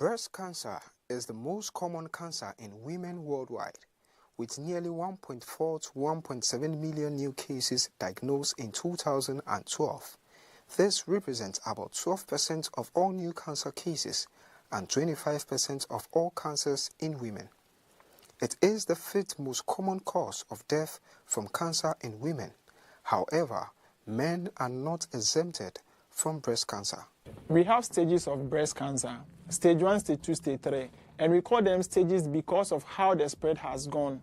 Breast cancer is the most common cancer in women worldwide, with nearly 1.4 to 1.7 million new cases diagnosed in 2012. This represents about 12% of all new cancer cases and 25% of all cancers in women. It is the fifth most common cause of death from cancer in women. However, men are not exempted from breast cancer. We have stages of breast cancer, stage 1, stage 2, stage 3, and we call them stages because of how the spread has gone.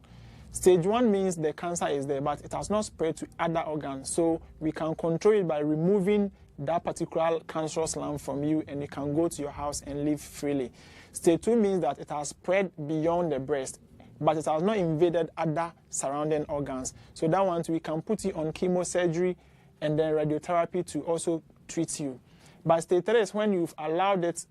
Stage 1 means the cancer is there, but it has not spread to other organs, so we can control it by removing that particular cancerous lump from you, and you can go to your house and live freely. Stage 2 means that it has spread beyond the breast, but it has not invaded other surrounding organs. So that one, we can put you on chemosurgery and then radiotherapy to also treat you. But stage 3 is when you've allowed it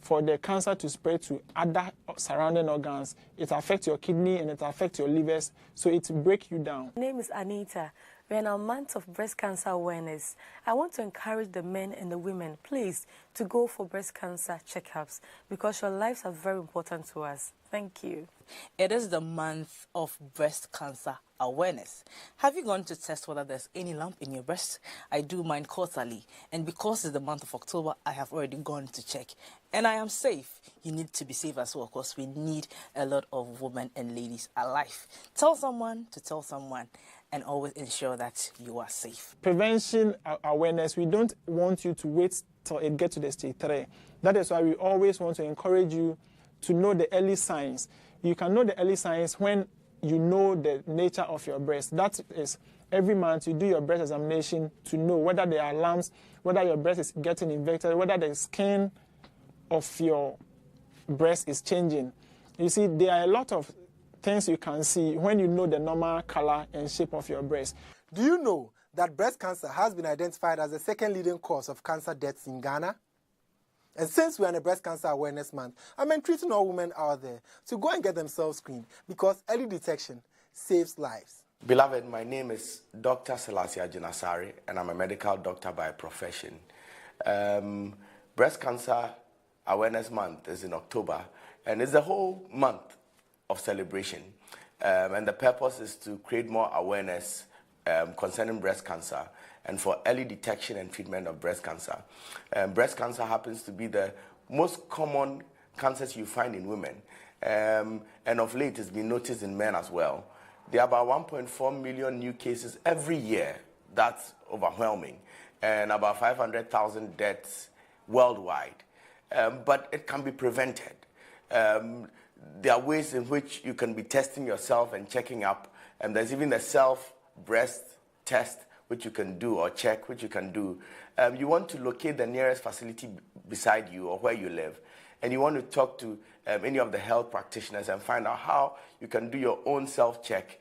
for the cancer to spread to other surrounding organs. It affects your kidney and it affects your livers, so it breaks you down. My name is Anita. We're in our month of breast cancer awareness. I want to encourage the men and the women, please, to go for breast cancer checkups because your lives are very important to us. Thank you. It is the month of breast cancer awareness. Have you gone to test whether there's any lump in your breast? I do mine quarterly, and because it's the month of October, I have already gone to check, and I am safe. You need to be safe as well, because we need a lot of women and ladies alive. Tell someone to tell someone, and always ensure that you are safe. Prevention awareness, we don't want you to wait till it gets to the stage 3. That is why we always want to encourage you to know the early signs. You can know the early signs when you know the nature of your breast. That is, every month you do your breast examination to know whether there are lumps, whether your breast is getting infected, whether the skin of your breast is changing. You see, there are a lot of things you can see when you know the normal color and shape of your breast. Do you know that breast cancer has been identified as the second leading cause of cancer deaths in Ghana? And since we're in a breast cancer awareness month, I'm entreating all women out there to go and get themselves screened because early detection saves lives. Beloved, my name is Dr. Selassie Ajinasari, and I'm a medical doctor by profession. Breast Cancer Awareness Month is in October, and it's a whole month of celebration. And the purpose is to create more awareness concerning breast cancer and for early detection and treatment of breast cancer. Breast cancer happens to be the most common cancers you find in women. And of late, it's been noticed in men as well. There are about 1.4 million new cases every year. That's overwhelming. And about 500,000 deaths worldwide. But it can be prevented. There are ways in which you can be testing yourself and checking up. And there's even a self-breast test which you can do, or check, which you can do. You want to locate the nearest facility beside you or where you live, and you want to talk to any of the health practitioners and find out how you can do your own self-check,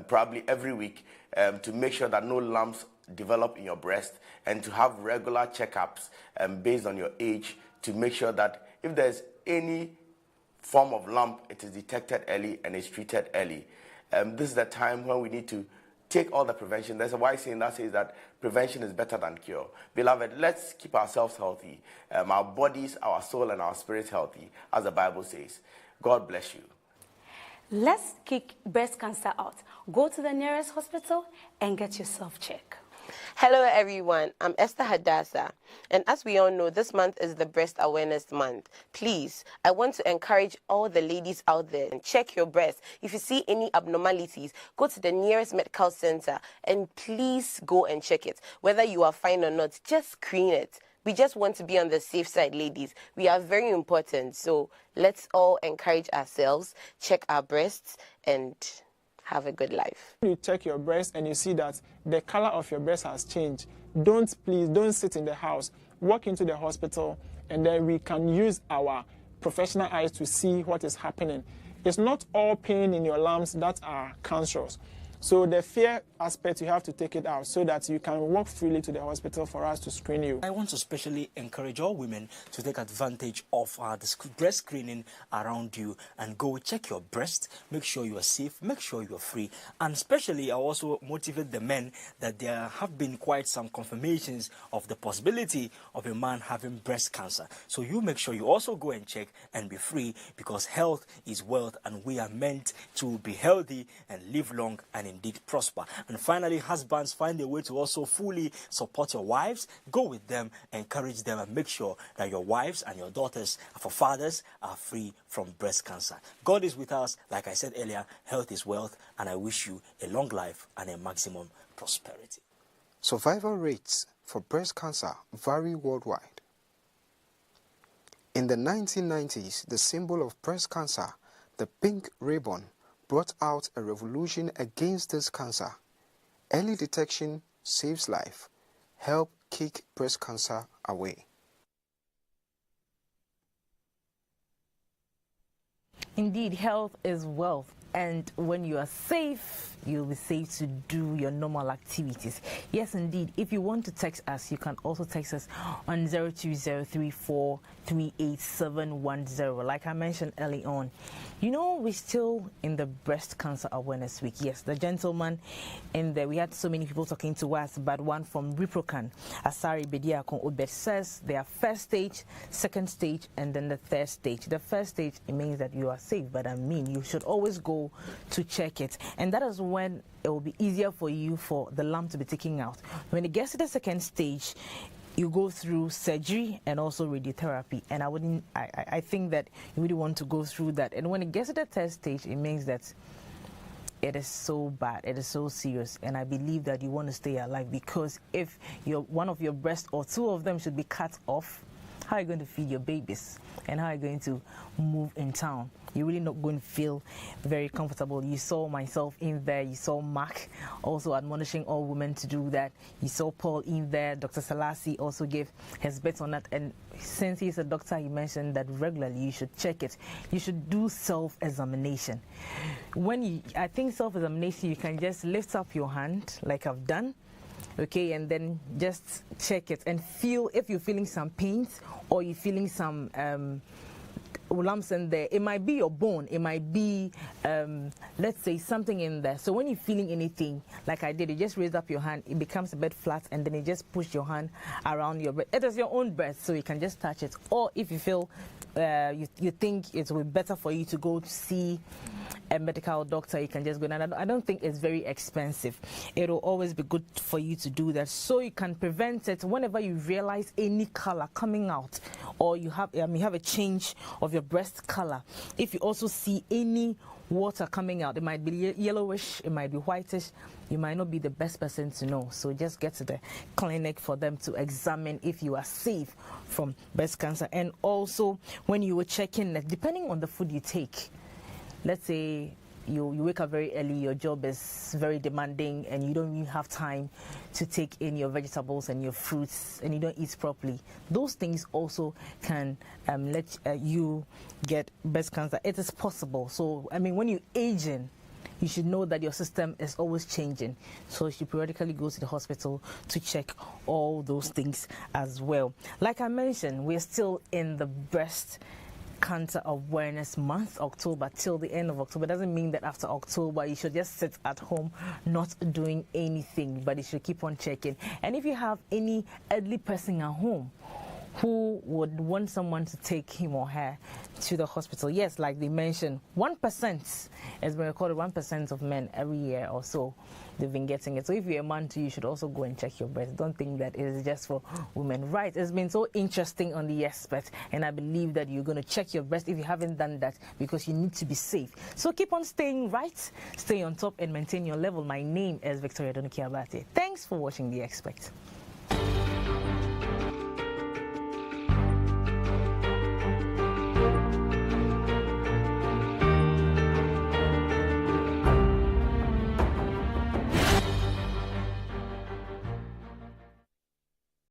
probably every week, to make sure that no lumps develop in your breast, and to have regular checkups based on your age to make sure that if there's any form of lump, it is detected early and is treated early. This is the time when we need to take all the prevention. There's a wise saying that says that prevention is better than cure. Beloved, let's keep ourselves healthy, our bodies, our soul, and our spirits healthy, as the Bible says. God bless you. Let's kick breast cancer out. Go to the nearest hospital and get yourself checked. Hello everyone, I'm Esther Hadassah, and as we all know, this month is the Breast Awareness Month. Please, I want to encourage all the ladies out there and check your breast. If you see any abnormalities, go to the nearest medical center and please go and check it. Whether you are fine or not, just screen it. We just want to be on the safe side, ladies. We are very important, so let's all encourage ourselves, check our breasts, and have a good life. You check your breast and you see that the color of your breast has changed. Please don't sit in the house. Walk into the hospital, and then we can use our professional eyes to see what is happening. It's not all pain in your lumps that are cancerous. So the fear aspect, you have to take it out so that you can walk freely to the hospital for us to screen you. I want to especially encourage all women to take advantage of the breast screening around you and go check your breast, make sure you are safe, make sure you are free. And especially I also motivate the men that there have been quite some confirmations of the possibility of a man having breast cancer. So you make sure you also go and check and be free, because health is wealth and we are meant to be healthy and live long and indeed prosper. And finally, husbands, find a way to also fully support your wives. Go with them, encourage them, and make sure that your wives and your daughters, for fathers, are free from breast cancer. God is with us. Like I said earlier, health is wealth, and I wish you a long life and a maximum prosperity. Survival rates for breast cancer vary worldwide. In the 1990s, the symbol of breast cancer, the pink ribbon, brought out a revolution against this cancer. Early detection saves life. Help kick breast cancer away. Indeed, health is wealth. And when you are safe, you'll be safe to do your normal activities. Yes, indeed. If you want to text us, you can also text us on 02034387110. Like I mentioned early on, you know, we're still in the Breast Cancer Awareness Week. Yes, the gentleman in there, we had so many people talking to us, but one from ReProCan, Asari Bediakon Obed, says there are first stage, second stage, and then the third stage. The first stage, it means that you are safe, but I mean, you should always go to check it, and that is when it will be easier for you for the lump to be taken out. When it gets to the second stage, you go through surgery and also radiotherapy, and I think that you really want to go through that. And when it gets to the third stage, it means that it is so bad, it is so serious, and I believe that you want to stay alive, because if one of your breasts or two of them should be cut off, how are you going to feed your babies, and how are you going to move in town? You're really not going to feel very comfortable. You saw myself in there. You saw Mark also admonishing all women to do that. You saw Paul in there. Dr. Salasi also gave his bets on that. And since he's a doctor, he mentioned that regularly you should check it. You should do self-examination. I think self-examination, you can just lift up your hand like I've done. Okay, and then just check it and feel if you're feeling some pains or you're feeling some lumps in there. It might be your bone, it might be let's say something in there. So when you're feeling anything like I did, you just raise up your hand, it becomes a bit flat, and then you just push your hand around your breast. It is your own breast, so you can just touch it. Or if you feel you think it will be better for you to go to see a medical doctor, you can just go. And I don't think it's very expensive. It will always be good for you to do that, so you can prevent it whenever you realize any color coming out, or you have a change of your breast color. If you also see any water coming out, it might be yellowish, it might be whitish, you might not be the best person to know. So just get to the clinic for them to examine if you are safe from breast cancer. And also, when you were checking, depending on the food you take, let's say you wake up very early, your job is very demanding, and you don't even have time to take in your vegetables and your fruits, and you don't eat properly. Those things also can let you get breast cancer. It is possible. So, I mean, when you're aging, you should know that your system is always changing. So you should periodically go to the hospital to check all those things as well. Like I mentioned, we're still in the Breast Cancer Awareness Month, October, till the end of October. Doesn't mean that after October you should just sit at home not doing anything, but you should keep on checking. And if you have any elderly person at home who would want someone to take him or her to the hospital, yes, like they mentioned, 1% has been recorded, 1% of men every year or so, they've been getting it. So if you're a man too, you should also go and check your breast. Don't think that it is just for women. Right, it's been so interesting on the expert, and I believe that you're going to check your breast if you haven't done that, because you need to be safe. So keep on staying right, stay on top, and maintain your level. My name is Victoria Donukiabate. Thanks for watching The Expert.